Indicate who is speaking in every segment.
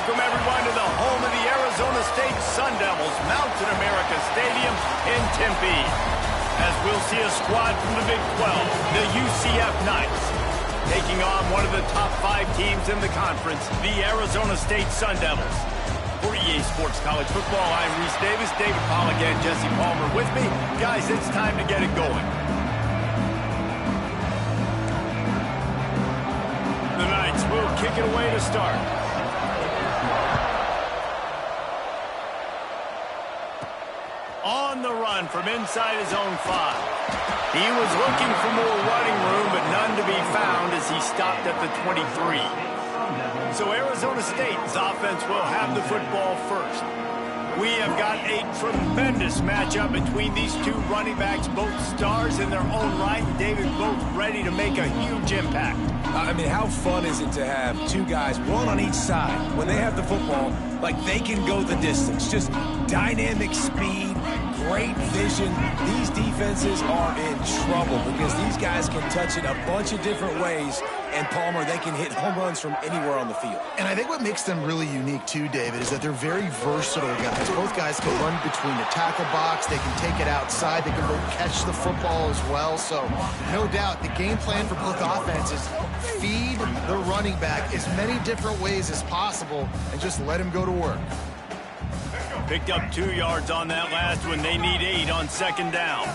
Speaker 1: welcome everyone to the home of the Arizona State Sun Devils, Mountain America Stadium in Tempe. As we'll see a squad from the Big 12, the UCF Knights, taking on one of the top 5 teams in the conference, the Arizona State Sun Devils. For EA Sports College Football, I'm Reese Davis, David Pollack, and Jesse Palmer with me. Guys, it's time to get it going. The Knights will kick it away to start. On the run from inside his own 5. He was looking for more running room, but none to be found as he stopped at the 23. So Arizona State's offense will have the football first. We have got a tremendous matchup between these two running backs, both stars in their own right, and David, both ready to make a huge impact.
Speaker 2: I mean, how fun is it to have 2 guys, one on each side, when they have the football, like they can go the distance. Just dynamic speed, great vision. These defenses are in trouble because these guys can touch it a bunch of different ways, and Palmer, they can hit home runs from anywhere on the field.
Speaker 3: And I think what makes them really unique too, David, is that they're very versatile guys. Both guys can run between the tackle box. They can take it outside. They can both catch the football as well. So no doubt the game plan for both offenses, feed the running back as many different ways as possible and just let him go to work.
Speaker 1: Picked up 2 yards on that last one. They need 8 on second down.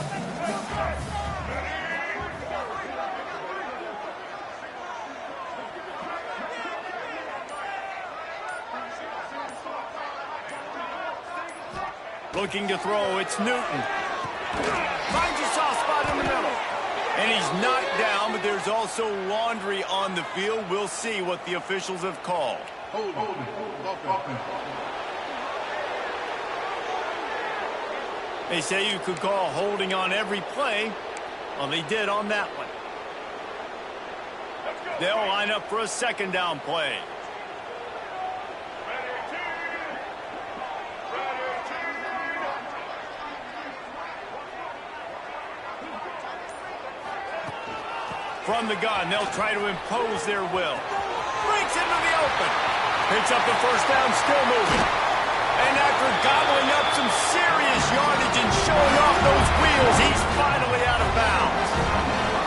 Speaker 1: Looking to throw, it's Newton. Finds a soft spot in the middle. And he's knocked down, but there's also laundry on the field. We'll see what the officials have called. They say you could call holding on every play. Well, they did on that one. They'll line up for a second down play. From the gun, they'll try to impose their will. Breaks into the open. Picks up the first down, still moving. And after gobbling up some serious yardage and showing off those wheels, he's finally out of bounds.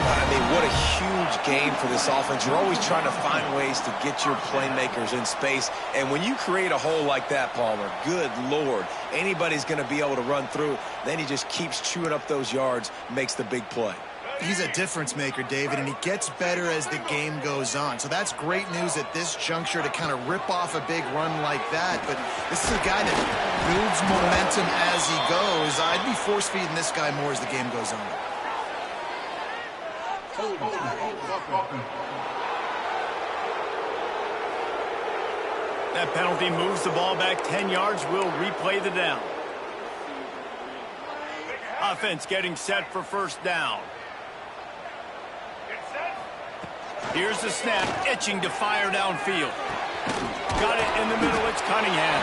Speaker 2: I mean, what a huge game for this offense. You're always trying to find ways to get your playmakers in space. And when you create a hole like that, Palmer, good Lord, anybody's going to be able to run through. Then he just keeps chewing up those yards, makes the big play.
Speaker 3: He's a difference maker, David, and he gets better as the game goes on. So that's great news at this juncture to kind of rip off a big run like that. But this is a guy that builds momentum as he goes. I'd be force-feeding this guy more as the game goes on.
Speaker 1: That penalty moves the ball back 10 yards. We'll replay the down. Offense getting set for first down. Here's the snap, itching to fire downfield. Got it in the middle, it's Cunningham.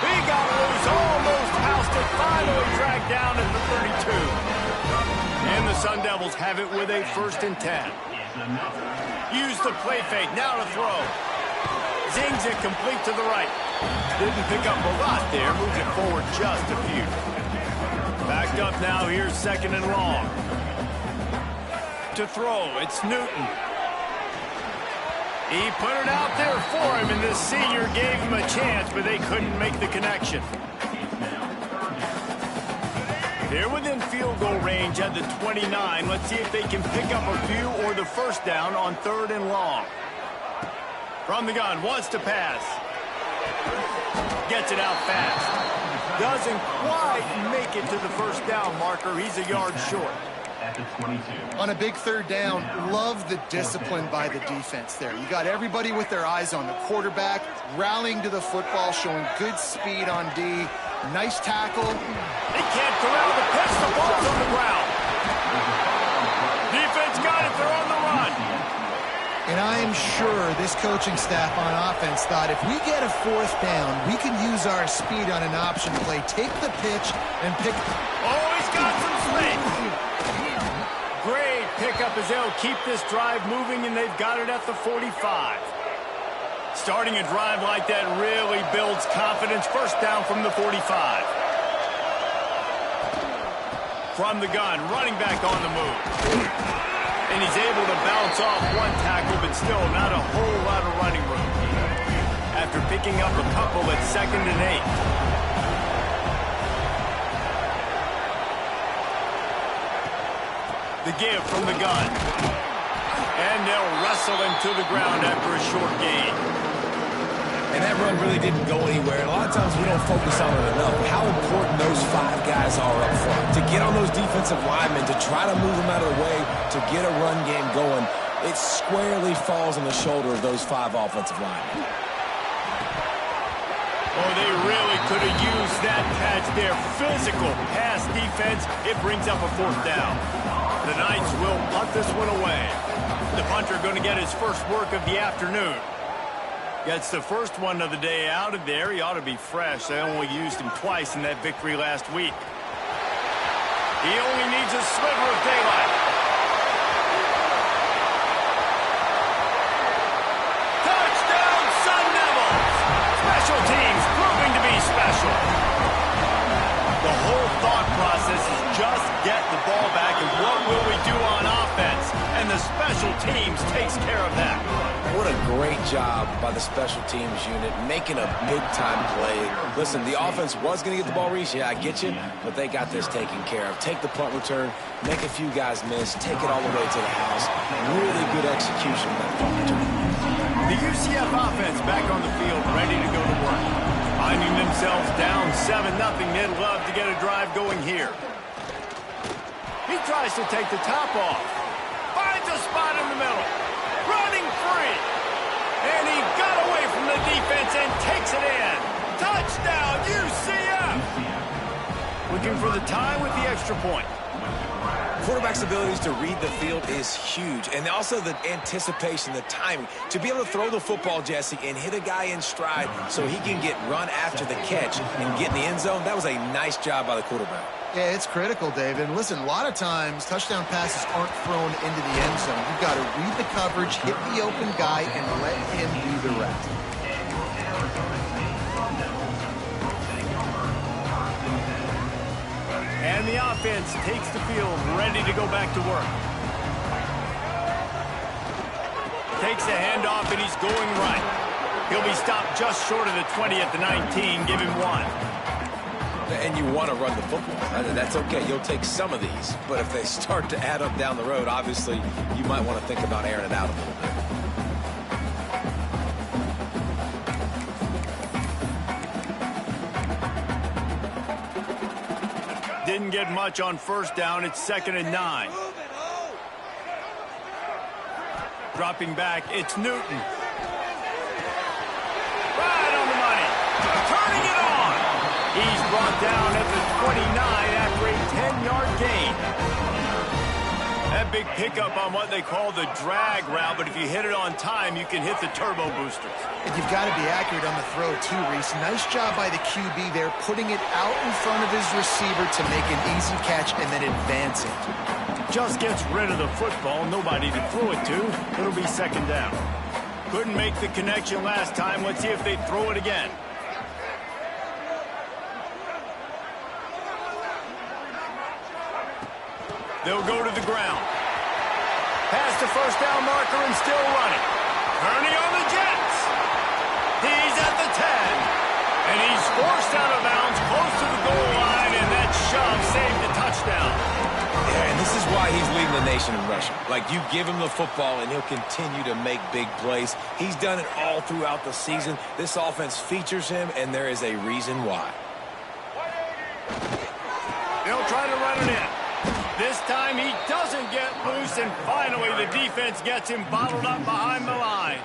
Speaker 1: He got loose, almost housed it, finally dragged down at the 32. And the Sun Devils have it with a 1st and 10. Use the play fake, now to throw. Zings it complete to the right. Didn't pick up a lot there, moved it forward just a few. Backed up now, here's 2nd and long. To throw, it's Newton. He put it out there for him, and this senior gave him a chance, but they couldn't make the connection. They're within field goal range at the 29. Let's see if they can pick up a few or the first down on 3rd and long. From the gun, wants to pass. Gets it out fast. Doesn't quite make it to the first down marker. He's a yard short.
Speaker 4: At the 22.
Speaker 3: On a big 3rd down, love the discipline by the defense there. You got everybody with their eyes on the quarterback, rallying to the football, showing good speed on D. Nice tackle.
Speaker 1: They can't corral the pitch. The ball's on the ground. Defense got it. They're on the run.
Speaker 3: And I am sure this coaching staff on offense thought if we get a 4th down, we can use our speed on an option play, take the pitch, and pick.
Speaker 1: Oh, he's got some space. Great pickup as they'll keep this drive moving, and they've got it at the 45. Starting a drive like that really builds confidence. First down from the 45. From the gun, running back on the move. And he's able to bounce off one tackle, but still not a whole lot of running room. After picking up a couple at 2nd and 8. The give from the gun. And they'll wrestle him to the ground after a short gain.
Speaker 2: And that run really didn't go anywhere. And a lot of times we don't focus on it enough. How important those 5 guys are up front. To get on those defensive linemen, to try to move them out of the way, to get a run game going, it squarely falls on the shoulder of those 5 offensive linemen.
Speaker 1: Oh, they really could have used that catch there. Physical pass defense. It brings up a 4th down. The Knights will punt this one away. The punter going to get his first work of the afternoon. Gets the first one of the day out of there. He ought to be fresh. They only used him twice in that victory last week. He only needs a sliver of daylight. Touchdown, Sun Devils! Special teams proving to be special. The whole thought process is just get the ball back and what will we do on offense? And the special teams takes care of that.
Speaker 2: What a great job by the special teams unit, making a big-time play. Listen, the offense was going to get the ball reached. Yeah, I get you, but they got this taken care of. Take the punt return, make a few guys miss, take it all the way to the house. Really good execution of that punt return.
Speaker 1: The UCF offense back on the field, ready to go to work. Finding themselves down 7-0, they'd love to get a drive going here. He tries to take the top off. Finds a spot in the middle. Running free. And he got away from the defense and takes it in. Touchdown, UCF! Looking for the tie with the extra point.
Speaker 2: Quarterback's abilities to read the field is huge. And also the anticipation, the timing. To be able to throw the football, Jesse, and hit a guy in stride so he can get run after the catch and get in the end zone, that was a nice job by the quarterback.
Speaker 3: Yeah, it's critical, David. And listen, a lot of times touchdown passes aren't thrown into the end zone. You've got to read the coverage, hit the open guy, and let him do the rest.
Speaker 1: And the offense takes the field, ready to go back to work. Takes a handoff, and he's going right. He'll be stopped just short of the 20 at the 19. Give him 1.
Speaker 2: And you want to run the football. That's okay. You'll take some of these. But if they start to add up down the road, obviously, you might want to think about airing it out a little bit.
Speaker 1: Didn't get much on first down. It's 2nd and 9. Dropping back, it's Newton. Right on the money. Turning it on. He's brought down at the 29 after a 10-yard gain. That big pickup on what they call the drag route, but if you hit it on time, you can hit the turbo boosters.
Speaker 3: And you've got to be accurate on the throw, too, Reese. Nice job by the QB there, putting it out in front of his receiver to make an easy catch and then advance it.
Speaker 1: Just gets rid of the football, nobody to throw it to. It'll be 2nd down. Couldn't make the connection last time. Let's see if they throw it again. They'll go to the ground. Past the first down marker and still running. Turning on the Jets. He's at the 10. And he's forced out of bounds close to the goal line, and that shove saved the touchdown.
Speaker 2: Yeah, and this is why he's leading the nation in rushing. Like, you give him the football, and he'll continue to make big plays. He's done it all throughout the season. This offense features him, and there is a reason why.
Speaker 1: They'll try to run it in. This time he doesn't get loose, and finally the defense gets him bottled up behind the line.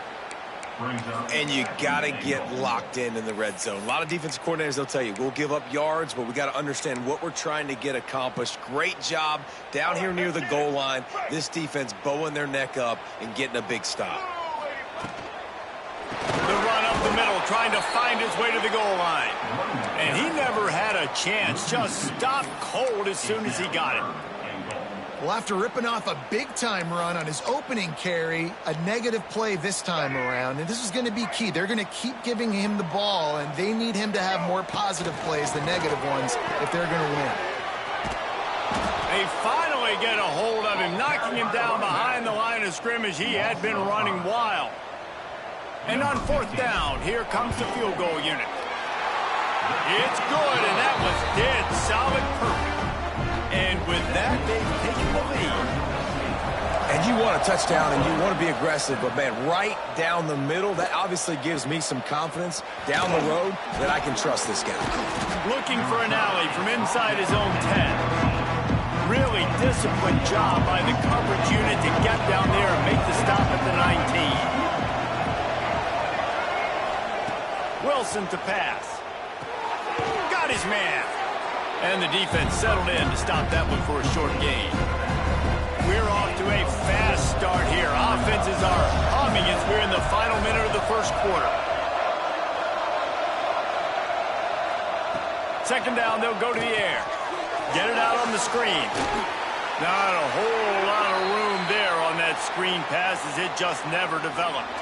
Speaker 2: And you got to get locked in the red zone. A lot of defensive coordinators, they'll tell you, we'll give up yards, but we got to understand what we're trying to get accomplished. Great job down here near the goal line. This defense bowing their neck up and getting a big stop.
Speaker 1: The run up the middle, trying to find his way to the goal line. And he never had a chance, just stopped cold as soon as he got it.
Speaker 3: Well, after ripping off a big-time run on his opening carry, a negative play this time around, and this is going to be key. They're going to keep giving him the ball, and they need him to have more positive plays than negative ones if they're going to win.
Speaker 1: They finally get a hold of him, knocking him down behind the line of scrimmage. He had been running wild. And on fourth down, here comes the field goal unit. It's good, and that was dead solid perfect. And with that, they've taken the lead.
Speaker 2: And you want a touchdown, and you want to be aggressive, but, man, right down the middle, that obviously gives me some confidence down the road that I can trust this guy.
Speaker 1: Looking for an alley from inside his own 10. Really disciplined job by the coverage unit to get down there and make the stop at the 19. Wilson to pass. Got his man. And the defense settled in to stop that one for a short gain. We're off to a fast start here. Offenses are humming as we're in the final minute of the first quarter. Second down, they'll go to the air. Get it out on the screen. Not a whole lot of room there on that screen pass as it just never developed.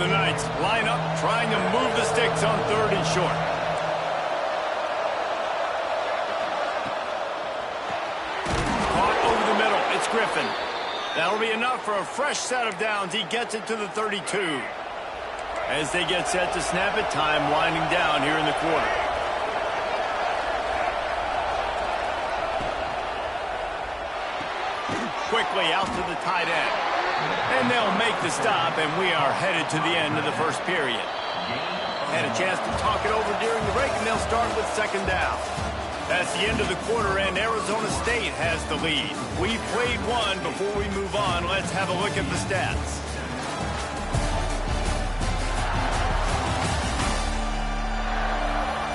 Speaker 1: The Knights line up trying to move the sticks on 3rd and short. Caught over the middle. It's Griffin. That'll be enough for a fresh set of downs. He gets it to the 32. As they get set to snap it, time winding down here in the quarter. Quickly out to the tight end. And they'll make the stop, and we are headed to the end of the first period. Had a chance to talk it over during the break, and they'll start with second down. That's the end of the quarter, and Arizona State has the lead. We've played one. Before we move on, let's have a look at the stats.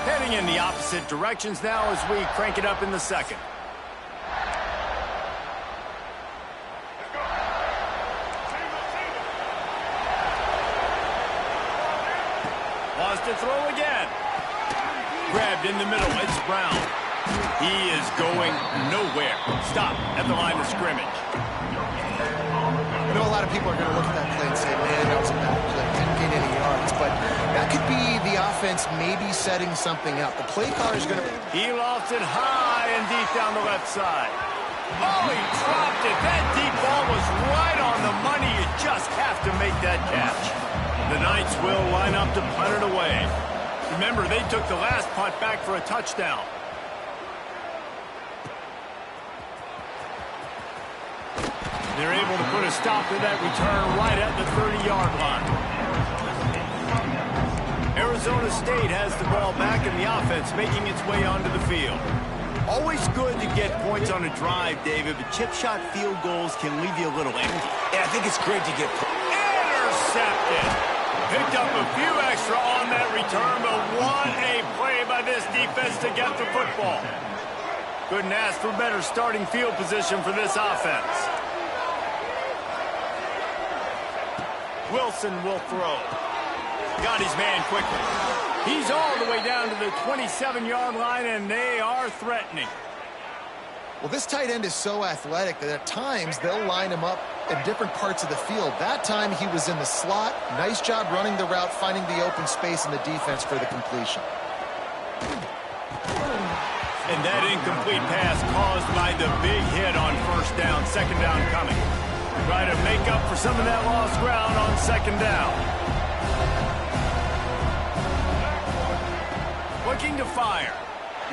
Speaker 1: Heading in the opposite directions now as we crank it up in the second. To throw again. Grabbed in the middle. It's Brown. He is going nowhere. Stop at the line of scrimmage.
Speaker 3: I know a lot of people are going to look at that play and say, man, that was a bad play. Didn't gain any yards. But that could be the offense maybe setting something up. The play car is going to...
Speaker 1: He lost it high and deep down the left side. Oh, he dropped it. That deep ball was right on the money. You just have to make that catch. The Knights will line up to punt it away. Remember, they took the last punt back for a touchdown. They're able to put a stop to that return right at the 30-yard line. Arizona State has the ball back in the offense, making its way onto the field. Always good to get points on a drive, David, but chip shot field goals can leave you a little empty.
Speaker 2: Yeah, I think it's great to get...
Speaker 1: Intercepted. Picked up a few extra on that return, but what a play by this defense to get the football. Couldn't ask for better starting field position for this offense. Wilson will throw. Got his man quickly. He's all the way down to the 27-yard line, and they are threatening.
Speaker 3: Well, this tight end is so athletic that at times they'll line him up in different parts of the field. That time he was in the slot. Nice job running the route, finding the open space in the defense for the completion.
Speaker 1: And that incomplete pass caused by the big hit on first down, second down coming. Try to make up for some of that lost ground on second down. Looking to fire.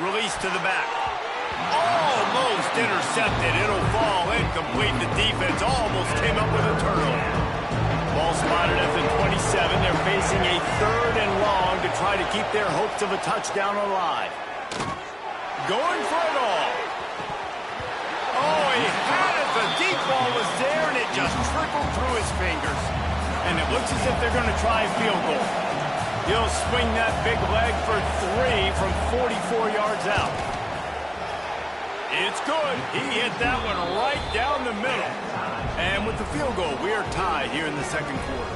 Speaker 1: Release to the back. Almost intercepted. It'll fall incomplete. The defense almost came up with a turnover. Ball spotted at the 27. They're facing a 3rd and long to try to keep their hopes of a touchdown alive. Going for it all. Oh, he had it. The deep ball was there, and it just trickled through his fingers. And it looks as if they're going to try a field goal. He'll swing that big leg for 3 from 44 yards out. It's good. He hit that one right down the middle. And with the field goal, we are tied here in the second quarter.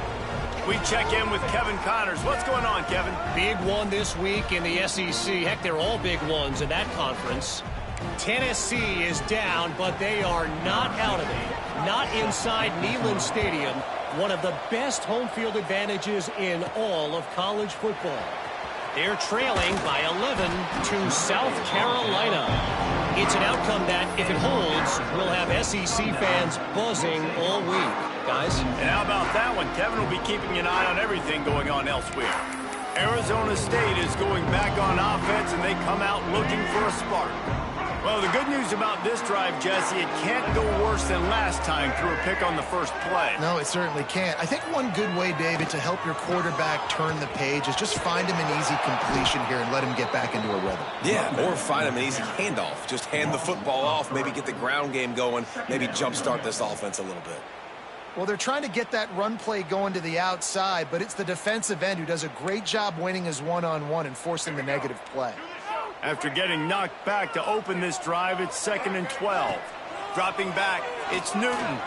Speaker 1: We check in with Kevin Connors. What's going on, Kevin?
Speaker 4: Big one this week in the SEC. Heck, they're all big ones in that conference. Tennessee is down, but they are not out of it. Not inside Neyland Stadium, one of the best home field advantages in all of college football. They're trailing by 11 to South Carolina. It's an outcome that, if it holds, will have SEC fans buzzing all week. Guys?
Speaker 1: And how about that one? Kevin will be keeping an eye on everything going on elsewhere. Arizona State is going back on offense, and they come out looking for a spark. Well, the good news about this drive, Jesse, it can't go worse than last time through a pick on the first play.
Speaker 3: No, it certainly can't. I think one good way, David, to help your quarterback turn the page is just find him an easy completion here and let him get back into a rhythm.
Speaker 2: Yeah, or find him an easy handoff. Just hand the football off, maybe get the ground game going, maybe jumpstart this offense a little bit.
Speaker 3: Well, they're trying to get that run play going to the outside, but it's the defensive end who does a great job winning his one-on-one and forcing the negative play.
Speaker 1: After getting knocked back to open this drive, it's 2nd and 12. Dropping back, it's Newton.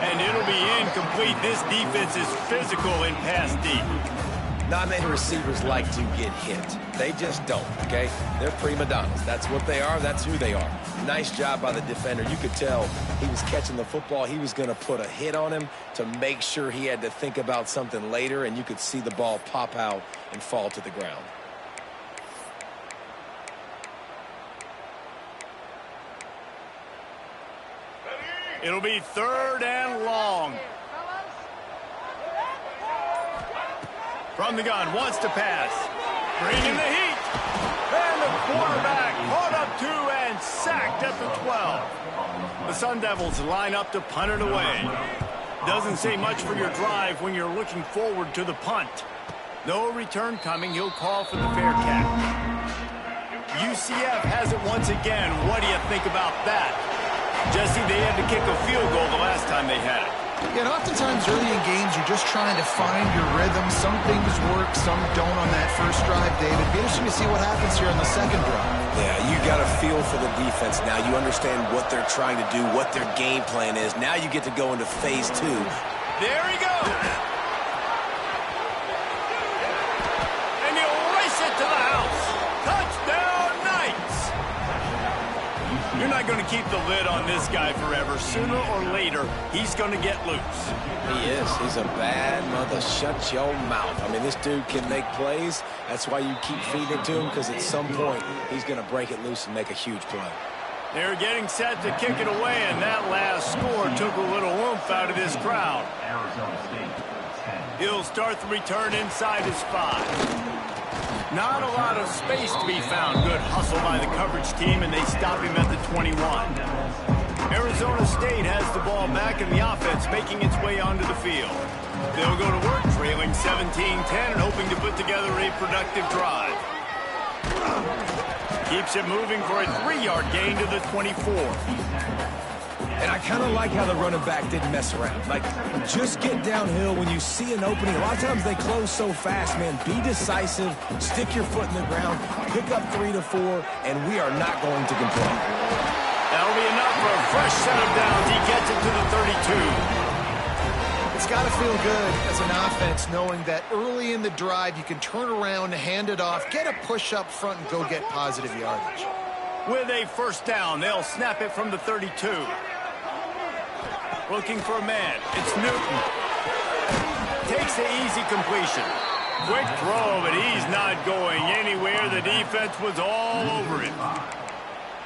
Speaker 1: And it'll be incomplete. This defense is physical in pass deep.
Speaker 2: Not many receivers like to get hit. They just don't, okay? They're prima donnas. That's what they are. That's who they are. Nice job by the defender. You could tell he was catching the football. He was going to put a hit on him to make sure he had to think about something later, and you could see the ball pop out and fall to the ground.
Speaker 1: It'll be 3rd and long. From the gun, wants to pass. Bringing the heat. And the quarterback caught up 2 and sacked at the 12. The Sun Devils line up to punt it away. Doesn't say much for your drive when you're looking forward to the punt. No return coming. He'll call for the fair catch. UCF has it once again. What do you think about that? Jesse, they had to kick a field goal the last time they had it.
Speaker 3: Yeah, and oftentimes early in games, you're just trying to find your rhythm. Some things work, some don't on that first drive, David. Be interesting to see what happens here on the second drive.
Speaker 2: Yeah, you got a feel for the defense now. You understand what they're trying to do, what their game plan is. Now you get to go into phase 2.
Speaker 1: There he goes. And he'll race it to the house. Touchdown, Knights. You're not going to keep the lid on this guy forever. Sooner or later, he's going to get loose.
Speaker 2: He is. He's a bad mother. Shut your mouth. I mean, this dude can make plays. That's why you keep feeding it to him, because at some point, he's going to break it loose and make a huge play.
Speaker 1: They're getting set to kick it away, and that last score took a little oomph out of this crowd. He'll start the return inside his 5. Not a lot of space to be found. Good hustle by the coverage team, and they stop him at the 21. Arizona State has the ball back in the offense, making its way onto the field. They'll go to work, trailing 17-10 and hoping to put together a productive drive. Keeps it moving for a 3-yard gain to the 24.
Speaker 2: And I kind of like how the running back didn't mess around. Like, just get downhill when you see an opening. A lot of times they close so fast, man. Be decisive, stick your foot in the ground, pick up 3 to 4, and we are not going to complain.
Speaker 1: That'll be enough for a fresh set of downs. He gets it to the 32.
Speaker 3: It's got to feel good as an offense knowing that early in the drive you can turn around, hand it off, get a push up front, and go get positive yardage.
Speaker 1: With a first down, they'll snap it from the 32. Looking for a man. It's Newton. Takes the easy completion. Quick throw, but he's not going anywhere. The defense was all over it.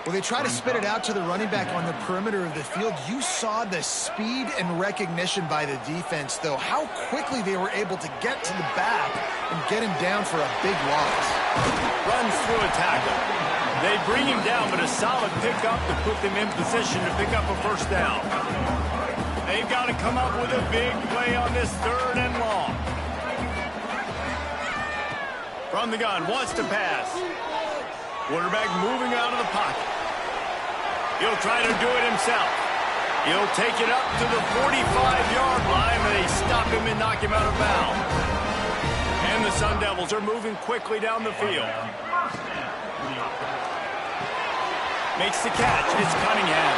Speaker 3: Well, they try to spit it out to the running back on the perimeter of the field. You saw the speed and recognition by the defense, though. How quickly they were able to get to the back and get him down for a big loss.
Speaker 1: Runs through a tackle. They bring him down, but a solid pickup to put them in position to pick up a first down. They've got to come up with a big play on this 3rd and long. From the gun, wants to pass. Quarterback moving out of the pocket. He'll try to do it himself. He'll take it up to the 45-yard line, and they stop him and knock him out of bounds. And the Sun Devils are moving quickly down the field. Makes the catch. It's Cunningham.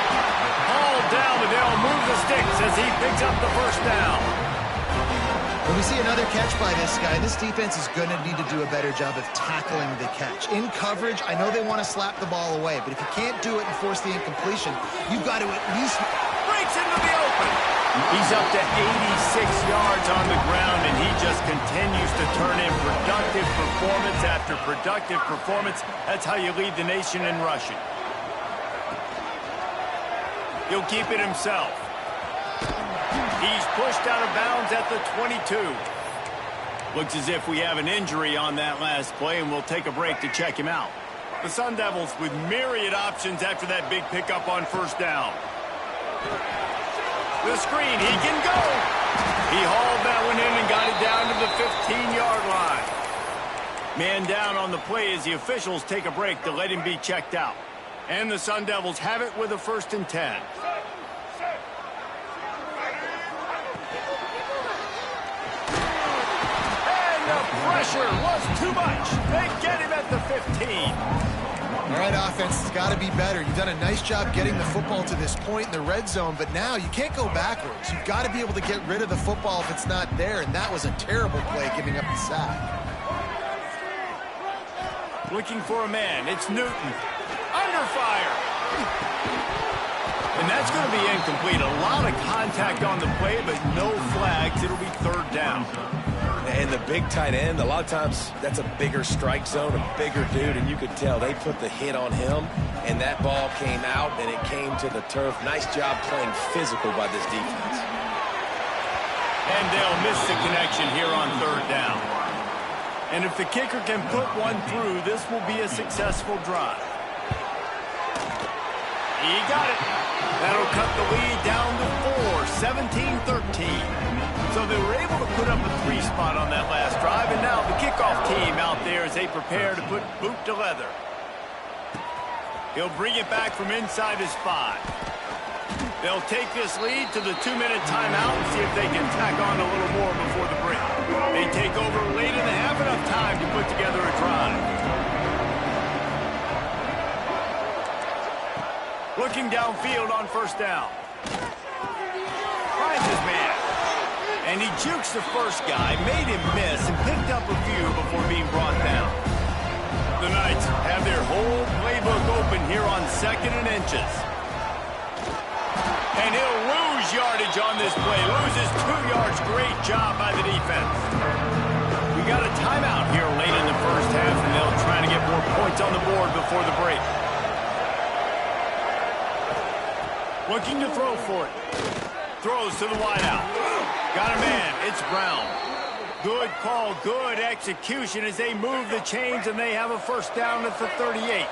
Speaker 1: Hauled down, but they'll move the sticks as he picks up the first down.
Speaker 3: When we see another catch by this guy, this defense is going to need to do a better job of tackling the catch. In coverage, I know they want to slap the ball away, but if you can't do it and force the incompletion, you've got to at least...
Speaker 1: Breaks into the open. He's up to 86 yards on the ground, and he just continues to turn in productive performance after productive performance. That's how you lead the nation in rushing. He'll keep it himself. He's pushed out of bounds at the 22. Looks as if we have an injury on that last play, and we'll take a break to check him out. The Sun Devils with myriad options after that big pickup on first down. The screen, he can go. He hauled that one in and got it down to the 15-yard line. Man down on the play as the officials take a break to let him be checked out. And the Sun Devils have it with a 1st and 10. Pressure was too much. They get him at the 15.
Speaker 3: All right, offense has got to be better. You've done a nice job getting the football to this point in the red zone, but now you can't go backwards. You've got to be able to get rid of the football if it's not there, and that was a terrible play giving up the sack.
Speaker 1: Looking for a man. It's Newton. Under fire. And that's going to be incomplete. A lot of contact on the play, but no flags. It'll be 3rd down.
Speaker 2: And the big tight end, a lot of times that's a bigger strike zone, a bigger dude, and you could tell they put the hit on him, and that ball came out, and it came to the turf. Nice job playing physical by this defense.
Speaker 1: And they'll miss the connection here on 3rd down. And if the kicker can put one through, this will be a successful drive. He got it. That'll cut the lead down to 4, 17-13. So they were able to put up a 3 spot on that last drive, and now the kickoff team out there as they prepare to put boot to leather. He'll bring it back from inside his 5. They'll take this lead to the 2-minute timeout and see if they can tack on a little more before the break. They take over late in the half, enough time to put together a drive. Looking downfield on 1st down. Finds his man. And he jukes the first guy, made him miss, and picked up a few before being brought down. The Knights have their whole playbook open here on 2nd and inches. And he'll lose yardage on this play. Loses 2 yards. Great job by the defense. We got a timeout here late in the 1st half, and they'll try to get more points on the board before the break. Looking to throw for it. Throws to the wideout. Got a man. It's Brown. Good call, good execution as they move the chains, and they have a 1st down at the 38.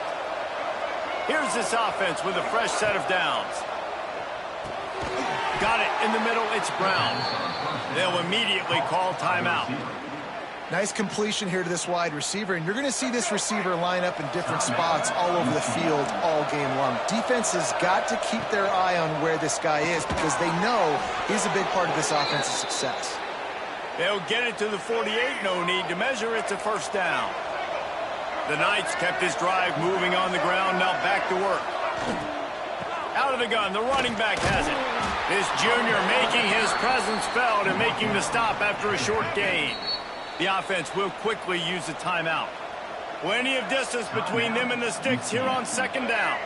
Speaker 1: Here's this offense with a fresh set of downs. Got it in the middle. It's Brown. They'll immediately call timeout.
Speaker 3: Nice completion here to this wide receiver, and you're going to see this receiver line up in different spots all over the field all game long. Defense has got to keep their eye on where this guy is because they know he's a big part of this offense's success.
Speaker 1: They'll get it to the 48. No need to measure. It's a 1st down. The Knights kept this drive moving on the ground. Now back to work. Out of the gun. The running back has it. This junior making his presence felt and making the stop after a short gain. The offense will quickly use a timeout. Plenty of distance between them and the sticks here on 2nd down.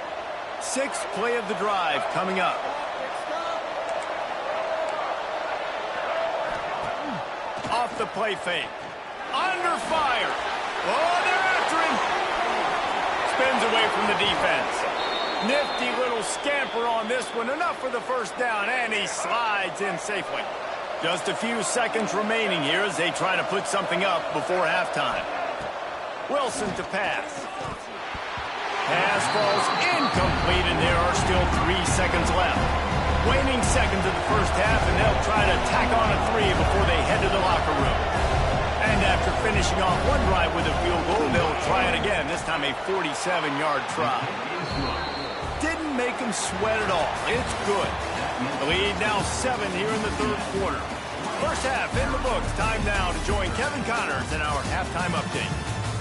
Speaker 1: 6th play of the drive coming up. Off the play fake. Under fire. Oh, they're after him. Spins away from the defense. Nifty little scamper on this one. Enough for the 1st down, and he slides in safely. Just a few seconds remaining here as they try to put something up before halftime. Wilson to pass. Pass falls incomplete, and there are still 3 seconds left. Waning seconds of the 1st half, and they'll try to tack on a 3 before they head to the locker room. And after finishing off one drive with a field goal, they'll try it again, this time a 47-yard try. Didn't make them sweat at all. It's good. The lead now 7 here in the 3rd quarter. 1st half in the books. Time now to join Kevin Connors in our halftime update.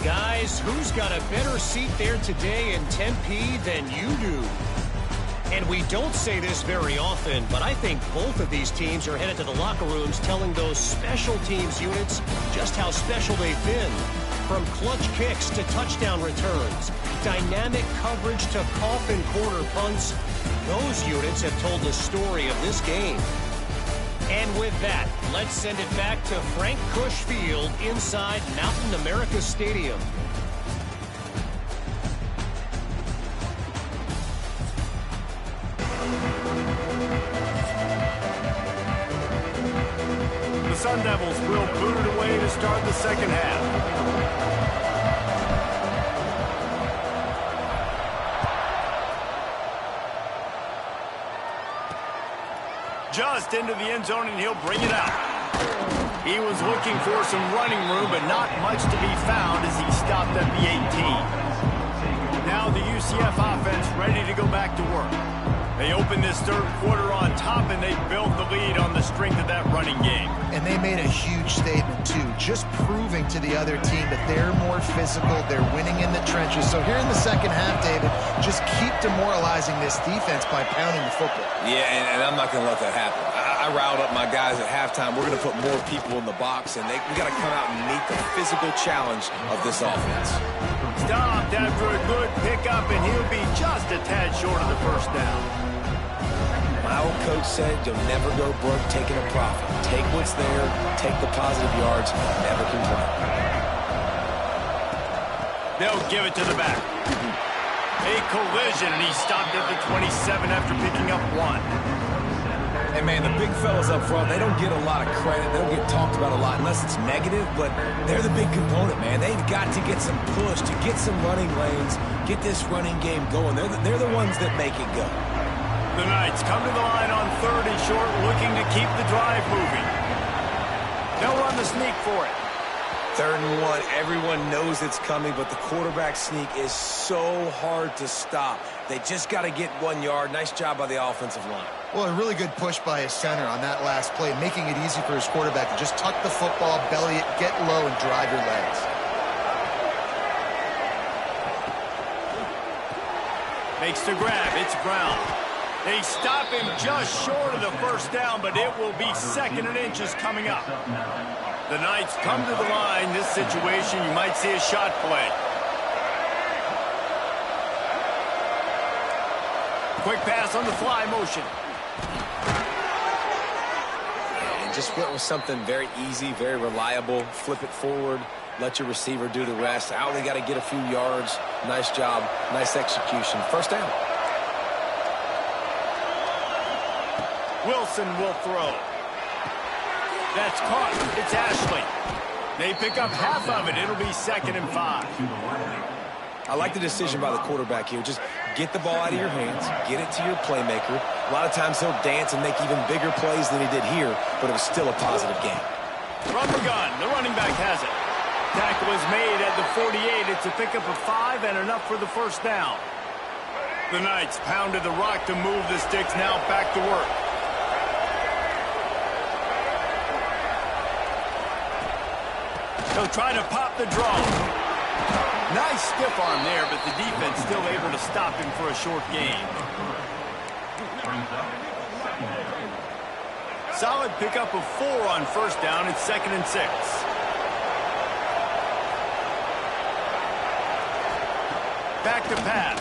Speaker 4: Guys, who's got a better seat there today in Tempe than you do? And we don't say this very often, but I think both of these teams are headed to the locker rooms telling those special teams units just how special they've been. From clutch kicks to touchdown returns, dynamic coverage to coffin corner punts, those units have told the story of this game. And with that, let's send it back to Frank Cush Field inside Mountain America Stadium.
Speaker 1: The Sun Devils will boot it away to start the second half. Just into the end zone, and he'll bring it out. He was looking for some running room, but not much to be found as he stopped at the 18. Now the UCF offense ready to go back to work. They opened this third quarter on top, and they built the lead on the strength of that running game.
Speaker 3: And they made a huge statement, too, just proving to the other team that they're more physical, they're winning in the trenches. So here in the second half, David, just keep demoralizing this defense by pounding the football.
Speaker 2: Yeah, and I'm not going to let that happen. I riled up my guys at halftime. We're going to put more people in the box, and we got to come out and meet the physical challenge of this offense.
Speaker 1: Stopped after a good pickup, and he'll be just a tad short of the first down.
Speaker 2: My old coach said you'll never go broke taking a profit. Take what's there, take the positive yards, never complain.
Speaker 1: They'll give it to the back. A collision, and he stopped at the 27 after picking up one.
Speaker 2: Hey, man, the big fellas up front, they don't get a lot of credit. They don't get talked about a lot unless it's negative, but they're the big component, man. They've got to get some push, to get some running lanes, get this running game going. They're the ones that make it go.
Speaker 1: The Knights come to the line on 3rd and short, looking to keep the drive moving. They'll run the sneak for it.
Speaker 2: 3rd and 1, everyone knows it's coming, but the quarterback sneak is so hard to stop. They just got to get 1 yard. Nice job by the offensive line.
Speaker 3: Well, a really good push by his center on that last play, making it easy for his quarterback to just tuck the football, belly it, get low, and drive your legs.
Speaker 1: Makes the grab. It's Brown. They stop him just short of the first down, but it will be 2nd and inches coming up. The Knights come to the line. This situation, you might see a shot play. Quick pass on the fly motion.
Speaker 2: And just went with something very easy, very reliable. Flip it forward. Let your receiver do the rest. I only got to get a few yards. Nice job. Nice execution. First down.
Speaker 1: Wilson will throw. That's caught. It's Ashley. They pick up half of it. It'll be 2nd and 5.
Speaker 2: I like the decision by the quarterback here. Just get the ball out of your hands. Get it to your playmaker. A lot of times he'll dance and make even bigger plays than he did here, but it was still a positive game.
Speaker 1: From the gun, the running back has it. Tackle is made at the 48. It's a pickup of 5 and enough for the first down. The Knights pounded the rock to move the sticks. Now back to work. They'll try to pop the draw. Nice stiff arm there, but the defense still able to stop him for a short gain. Solid pickup of 4 on first down. It's 2nd and 6. Back to pass.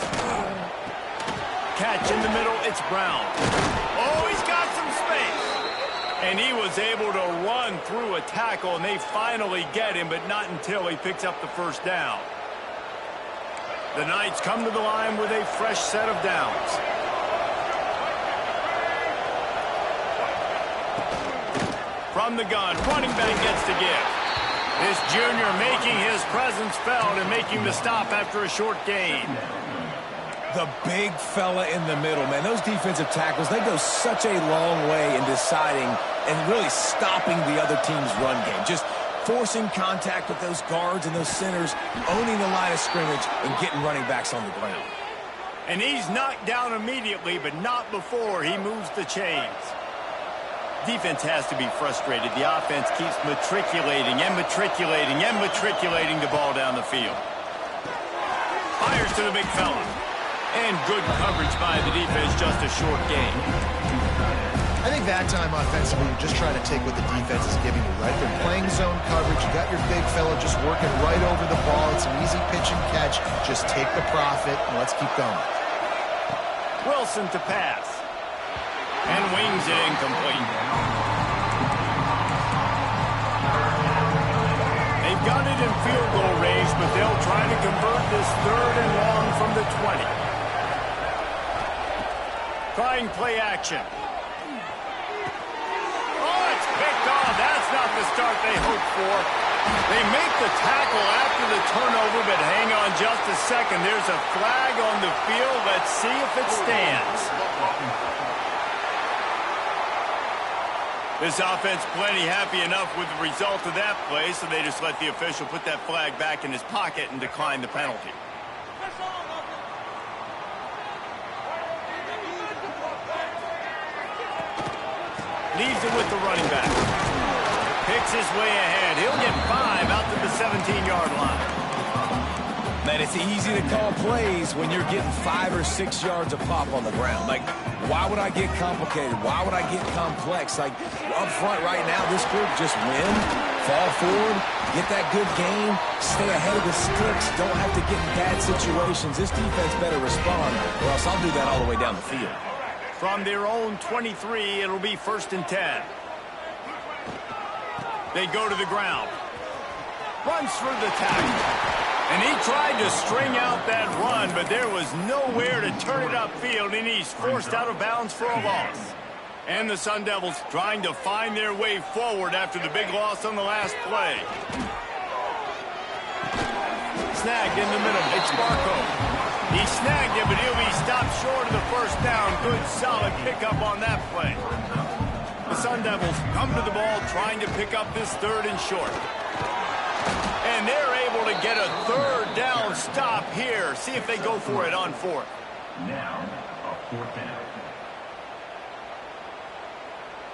Speaker 1: Catch in the middle. It's Brown. Oh, he's got some space. And he was able to run through a tackle, and they finally get him, but not until he picks up the first down. The Knights come to the line with a fresh set of downs. From the gun, running back gets to give. This junior making his presence felt and making the stop after a short gain.
Speaker 2: The big fella in the middle, man. Those defensive tackles, they go such a long way in deciding and really stopping the other team's run game. Just forcing contact with those guards and those centers, owning the line of scrimmage, and getting running backs on the ground.
Speaker 1: And he's knocked down immediately, but not before he moves the chains. Defense has to be frustrated. The offense keeps matriculating and matriculating and matriculating the ball down the field. Fires to the big fella. And good coverage by the defense, just a short gain.
Speaker 3: I think that time offensively, you're just trying to take what the defense is giving you, right? They're playing zone coverage. You got your big fella just working right over the ball. It's an easy pitch and catch. Just take the profit, and let's keep going.
Speaker 1: Wilson to pass. And wings it incomplete. They've got it in field goal range, but they'll try to convert this 3rd and long from the 20. Trying play action. Oh, it's picked off. That's not the start they hoped for. They make the tackle after the turnover, but hang on just a second. There's a flag on the field. Let's see if it stands. This offense plenty happy enough with the result of that play, so they just let the official put that flag back in his pocket and decline the penalty. Leaves it with the running back. Picks his way ahead. He'll get 5 out to the 17-yard line.
Speaker 2: Man, it's easy to call plays when you're getting 5 or 6 yards of pop on the ground. Like, why would I get complicated? Why would I get complex? Like, up front right now, this group just win, fall forward, get that good gain, stay ahead of the sticks, don't have to get in bad situations. This defense better respond, or else I'll do that all the way down the field.
Speaker 1: From their own 23, it'll be 1st and 10. They go to the ground. Runs through the tackle. And he tried to string out that run, but there was nowhere to turn it upfield, and he's forced out of bounds for a loss. And the Sun Devils trying to find their way forward after the big loss on the last play. Snagged in the middle. It's Barco. He snagged it, but he'll be stopped short of the 1st down. Good, solid pickup on that play. The Sun Devils come to the ball trying to pick up this 3rd and short. And they're able to get a 3rd down stop here. See if they go for it on 4th.
Speaker 5: Now, a 4th down.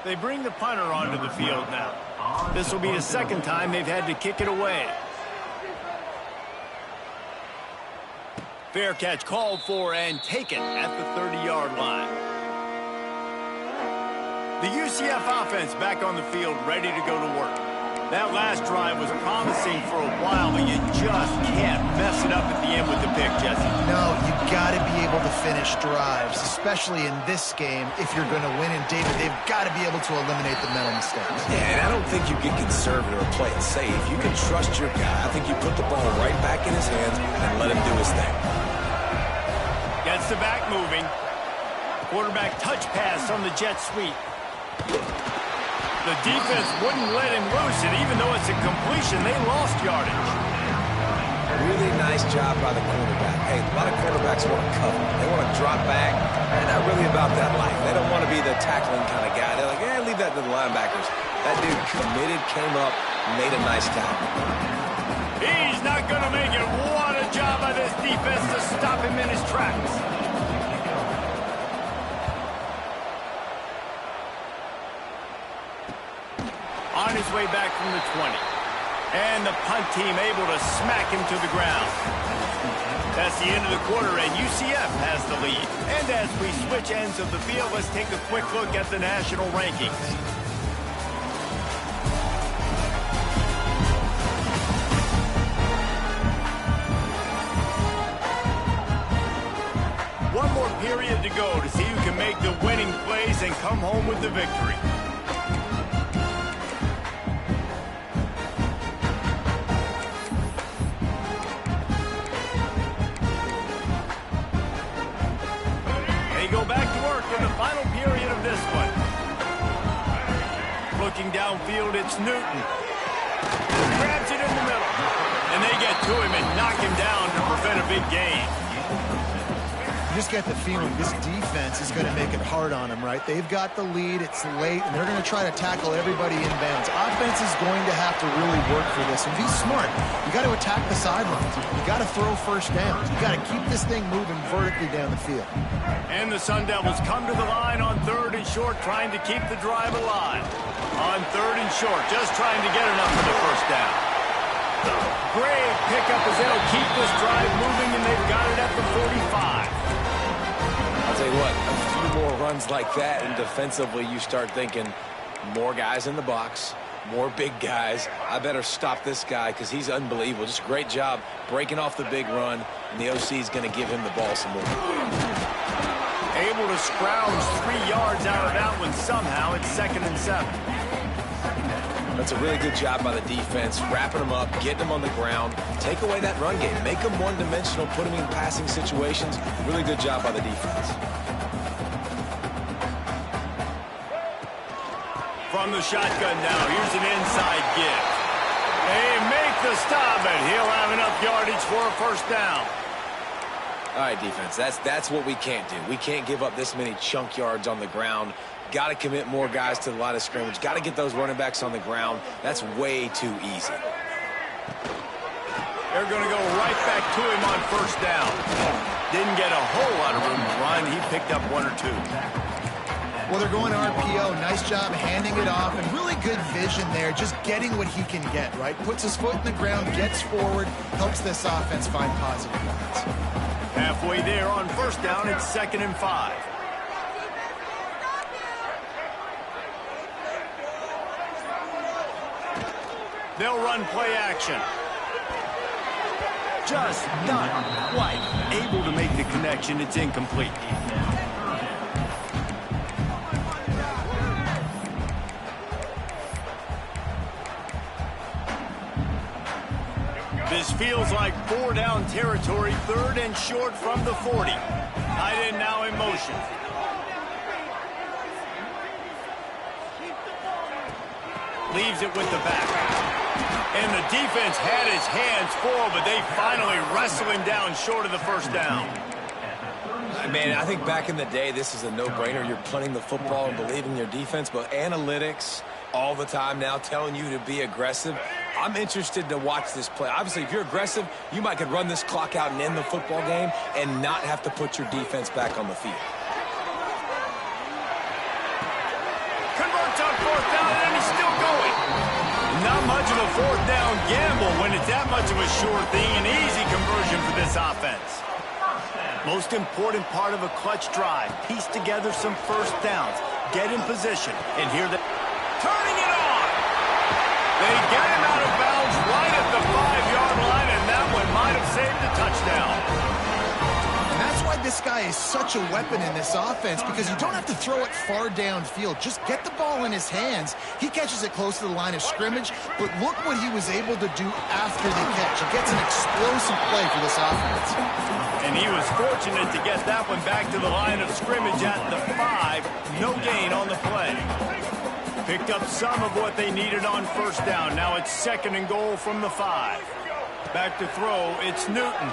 Speaker 1: They bring the punter onto the field now. This will be the 2nd time they've had to kick it away. Fair catch called for and taken at the 30-yard line. The UCF offense back on the field, ready to go to work. That last drive was promising for a while, but you just can't mess it up at the end with the pick, Jesse.
Speaker 3: No, you got to be able to finish drives, especially in this game. If you're going to win, and David, they've got to be able to eliminate the mental mistakes.
Speaker 2: Yeah, and I don't think you get conservative or play it safe. You can trust your guy. I think you put the ball right back in his hands and let him do his thing.
Speaker 1: Gets the back moving. Quarterback touch pass on the jet sweep. The defense wouldn't let him loose it, even though it's a completion. They lost yardage.
Speaker 2: Really nice job by the quarterback. Hey, a lot of quarterbacks want to cover. They want to drop back. They're not really about that life. They don't want to be the tackling kind of guy. They're like, leave that to the linebackers. That dude committed, came up, made a nice tackle.
Speaker 1: He's not going to make it. What a job by this defense to stop him in his tracks. On his way back from the 20. And the punt team able to smack him to the ground. That's the end of the quarter, and UCF has the lead. And as we switch ends of the field, let's take a quick look at the national rankings. One more period to go to see who can make the winning plays and come home with the victory. Go back to work in the final period of this one. Looking downfield, it's Newton. Grabs it in the middle. And they get to him and knock him down to prevent a big gain.
Speaker 3: You just get the feeling this defense is going to make it hard on them, right? They've got the lead, it's late, and they're going to try to tackle everybody inbounds. Offense is going to have to really work for this and be smart. You got to attack the sidelines. You got to throw 1st downs. You got to keep this thing moving vertically down the field.
Speaker 1: And the Sun Devils come to the line on 3rd and short, trying to keep the drive alive. On 3rd and short, just trying to get enough for the 1st down. Great pickup as they'll keep this drive moving, and they've got it at the 45.
Speaker 2: tell you what, a few more runs like that, and defensively you start thinking more guys in the box, more big guys. I better stop this guy because he's unbelievable. Just a great job breaking off the big run, and the OC is going to give him the ball some more.
Speaker 1: Able to scrounge 3 yards out of that one somehow. It's 2nd and 7.
Speaker 2: That's a really good job by the defense, wrapping them up, getting them on the ground, take away that run game, make them one-dimensional, put them in passing situations. Really good job by the defense.
Speaker 1: From the shotgun now, here's an inside give. They make the stop, and he'll have enough yardage for a 1st down.
Speaker 2: All right, defense, that's what we can't do. We can't give up this many chunk yards on the ground. Got to commit more guys to the line of scrimmage. Got to get those running backs on the ground. That's way too easy.
Speaker 1: They're going to go right back to him on 1st down. Didn't get a whole lot of room to run. He picked up 1 or 2.
Speaker 3: Well, they're going RPO. Nice job handing it off, and really good vision there, just getting what he can get, right? Puts his foot in the ground, gets forward, helps this offense find positive points.
Speaker 1: Halfway there on 1st down, it's 2nd and 5. They'll run play action. Just not quite able to make the connection. It's incomplete. This feels like 4 down territory, 3rd and short from the 40. Tight end now in motion. Leaves it with the back. And the defense had his hands full, but they finally wrestle him down short of the 1st down.
Speaker 2: Man, I think back in the day, this is a no-brainer. You're punting the football and believing in your defense, but analytics all the time now telling you to be aggressive. I'm interested to watch this play. Obviously, if you're aggressive, you might could run this clock out and end the football game and not have to put your defense back on the field.
Speaker 1: Converts on 4th down, and he's still going. Not much of a 4th down gamble when it's that much of a sure thing. An easy conversion for this offense. Most important part of a clutch drive. Piece together some 1st downs. Get in position. And here they... Turning it on! They get him out of bounds right at the 5-yard line, and that one might have saved a touchdown.
Speaker 3: And that's why this guy is such a weapon in this offense, because you don't have to throw it far downfield. Just get the ball in his hands. He catches it close to the line of scrimmage, but look what he was able to do after the catch. He gets an explosive play for this offense.
Speaker 1: And he was fortunate to get that one back to the line of scrimmage at the 5. No gain on the play. Picked up some of what they needed on 1st down. Now it's 2nd and goal from the 5. Back to throw, it's Newton.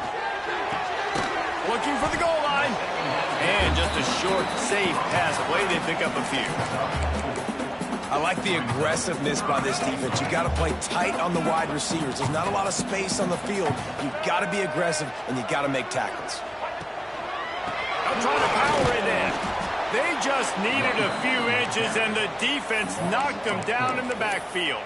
Speaker 1: Looking for the goal line. And just a short, safe pass play. They pick up a few.
Speaker 2: I like the aggressiveness by this defense. You got to play tight on the wide receivers. There's not a lot of space on the field. You got to be aggressive, and you got to make tackles.
Speaker 1: I'm trying to power it in. They just needed a few inches, and the defense knocked them down in the backfield.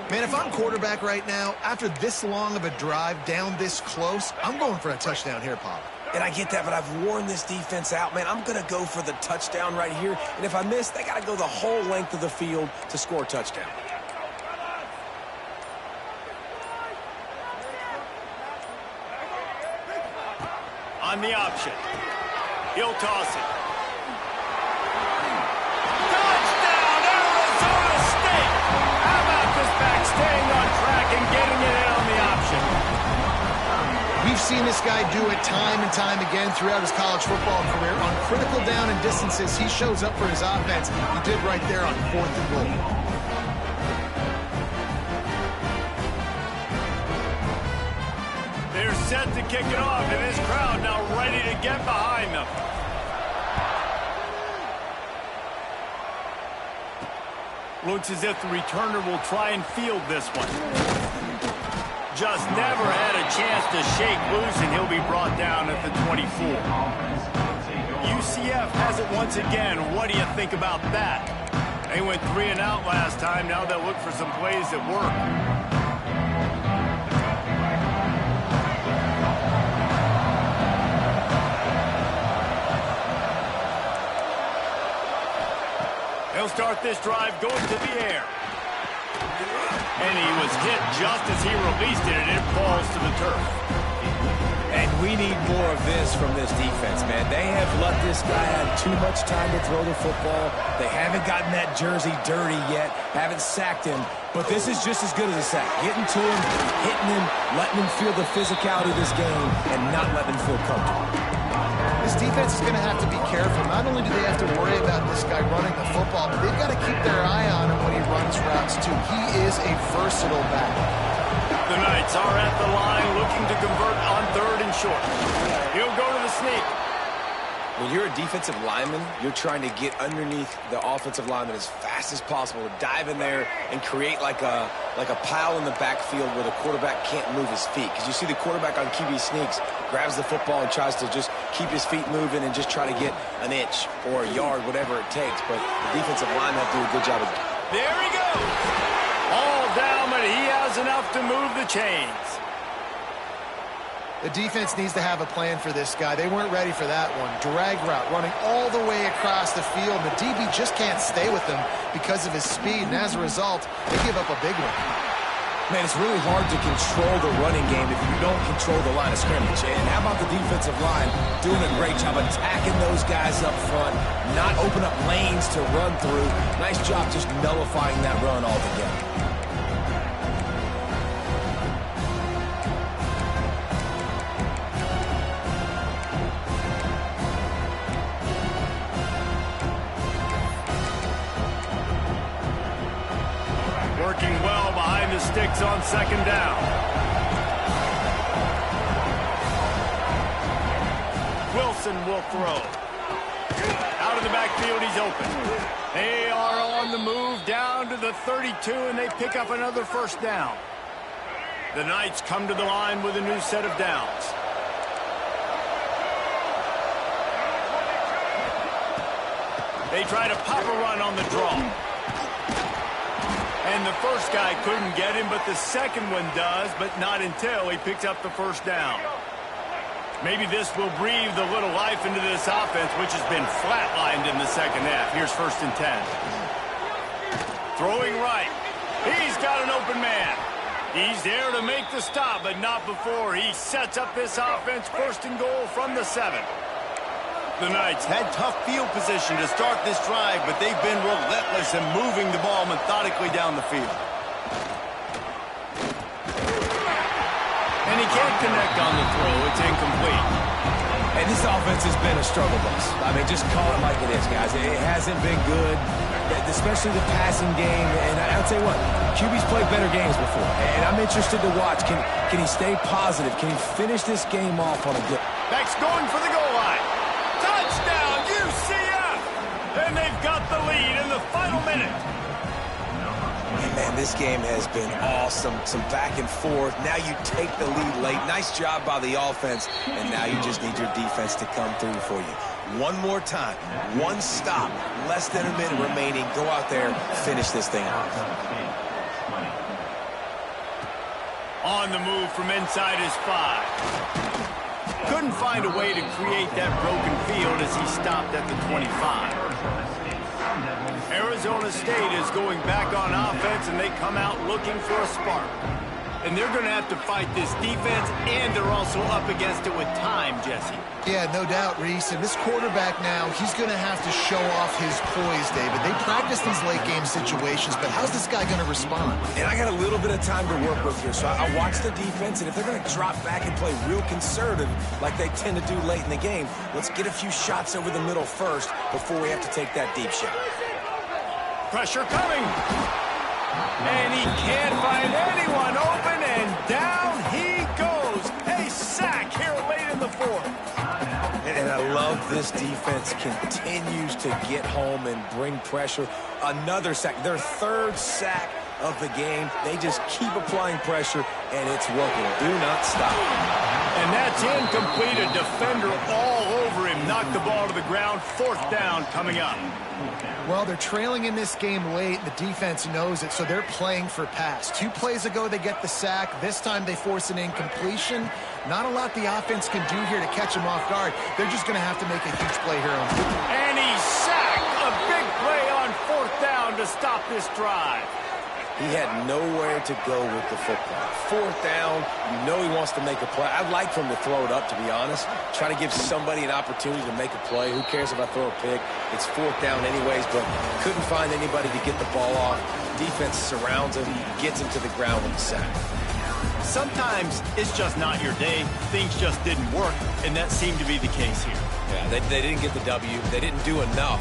Speaker 3: Man, if I'm quarterback right now, after this long of a drive down this close, I'm going for a touchdown here, Pop.
Speaker 2: And I get that, but I've worn this defense out, man. I'm going to go for the touchdown right here. And if I miss, they got to go the whole length of the field to score a touchdown.
Speaker 1: On the option. He'll toss it. Touchdown, Arizona State! How about this back staying on track and getting it in on the option?
Speaker 3: We've seen this guy do it time and time again throughout his college football career. On critical down and distances, he shows up for his offense. He did right there on 4th and goal.
Speaker 1: They're set to kick it off, and this crowd now ready to get behind them. Looks as if the returner will try and field this one. Just never had a chance to shake loose, and he'll be brought down at the 24. UCF has it once again. What do you think about that? They went 3 and out last time. Now they'll look for some plays that work. He'll start this drive going to the air. And he was hit just as he released it, and it falls to the turf.
Speaker 2: And we need more of this from this defense, man. They have let this guy have too much time to throw the football. They haven't gotten that jersey dirty yet, haven't sacked him. But this is just as good as a sack. Getting to him, hitting him, letting him feel the physicality of this game, and not letting him feel comfortable.
Speaker 3: This defense is going to have to be careful. Not only do they have to worry about this guy running the football, but they've got to keep their eye on him when he runs routes, too. He is a versatile back.
Speaker 1: The Knights are at the line looking to convert on 3rd and short. He'll go to the sneak.
Speaker 2: When you're a defensive lineman, you're trying to get underneath the offensive lineman as fast as possible, to dive in there and create like a pile in the backfield where the quarterback can't move his feet. Because you see the quarterback on QB sneaks, grabs the football and tries to just keep his feet moving and just try to get an inch or a yard, whatever it takes. But the defensive line have to do a good job of it.
Speaker 1: There he goes. All down, but he has enough to move the chains.
Speaker 3: The defense needs to have a plan for this guy. They weren't ready for that one. Drag route, running all the way across the field. The DB just can't stay with him because of his speed, and as a result, they give up a big one.
Speaker 2: Man, it's really hard to control the running game if you don't control the line of scrimmage. And how about the defensive line doing a great job attacking those guys up front, not open up lanes to run through. Nice job just nullifying that run altogether.
Speaker 1: Working well behind the sticks on 2nd down. Wilson will throw. Out of the backfield, he's open. They are on the move down to the 32, and they pick up another 1st down. The Knights come to the line with a new set of downs. They try to pop a run on the draw. And the first guy couldn't get him, but the second one does, but not until he picks up the 1st down. Maybe this will breathe a little life into this offense, which has been flatlined in the 2nd half. Here's 1st and 10. Throwing right. He's got an open man. He's there to make the stop, but not before he sets up this offense. 1st and goal from the 7. The Knights had tough field position to start this drive, but they've been relentless in moving the ball methodically down the field. And he can't connect on the throw. It's incomplete.
Speaker 2: And this offense has been a struggle bus. I mean, just call it like it is, guys. It hasn't been good, especially the passing game. And I'll tell you what, QB's played better games before. And I'm interested to watch. Can he stay positive? Can he finish this game off on a good...
Speaker 1: Back's going for the goal line. Touchdown, UCF! And they've got the lead in the final minute.
Speaker 2: Man, this game has been awesome. Some back and forth. Now you take the lead late. Nice job by the offense. And now you just need your defense to come through for you. One more time. One stop. Less than a minute remaining. Go out there, finish this thing off.
Speaker 1: On the move from inside his 5. Couldn't find a way to create that broken field as he stopped at the 25. Arizona State is going back on offense, and they come out looking for a spark. And they're going to have to fight this defense, and they're also up against it with time, Jesse.
Speaker 3: Yeah, no doubt, Reese. And this quarterback now, he's going to have to show off his poise, David. They practice these late-game situations, but how's this guy going to respond?
Speaker 2: And I got a little bit of time to work with here, so I watch the defense, and if they're going to drop back and play real conservative like they tend to do late in the game, let's get a few shots over the middle first before we have to take that deep shot.
Speaker 1: Pressure coming. And he can't find anyone open, and down he goes. A sack here late in the 4th.
Speaker 2: And I love this defense continues to get home and bring pressure. Another sack, their 3rd sack of the game. They just keep applying pressure, and it's working. Do not stop.
Speaker 1: And that's incomplete. A defender all over him. Knocked the ball to the ground. 4th down coming up.
Speaker 3: Well, they're trailing in this game late. The defense knows it, so they're playing for pass. 2 plays ago, they get the sack. This time, they force an incompletion. Not a lot the offense can do here to catch him off guard. They're just going to have to make a huge play here on football.
Speaker 1: And he's sacked. A big play on 4th stop this drive.
Speaker 2: He had nowhere to go with the football. Fourth down, you know he wants to make a play. I'd like for him to throw it up, to be honest. Try to give somebody an opportunity to make a play. Who cares if I throw a pick? It's fourth down anyways, but couldn't find anybody to get the ball off. Defense surrounds him, gets him to the ground with the sack.
Speaker 1: Sometimes it's just not your day. Things just didn't work, and that seemed to be the case here.
Speaker 2: Yeah, they didn't get the W. They didn't do enough.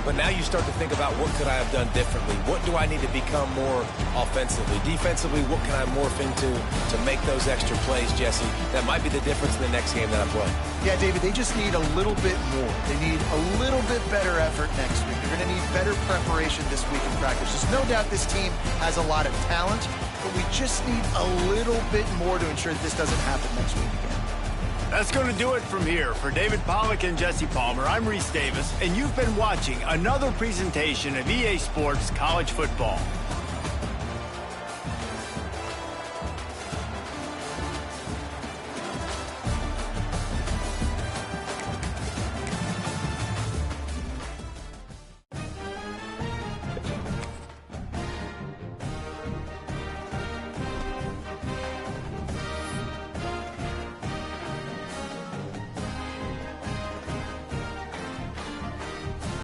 Speaker 2: But now you start to think about what could I have done differently? What do I need to become more offensively? Defensively, what can I morph into to make those extra plays, Jesse? That might be the difference in the next game that I play.
Speaker 3: Yeah, David, they just need a little bit more. They need a little bit better effort next week. They're going to need better preparation this week in practice. There's no doubt this team has a lot of talent, but we just need a little bit more to ensure that this doesn't happen next week again.
Speaker 1: That's going to do it from here. For David Pollack and Jesse Palmer, I'm Reese Davis, and you've been watching another presentation of EA Sports College Football.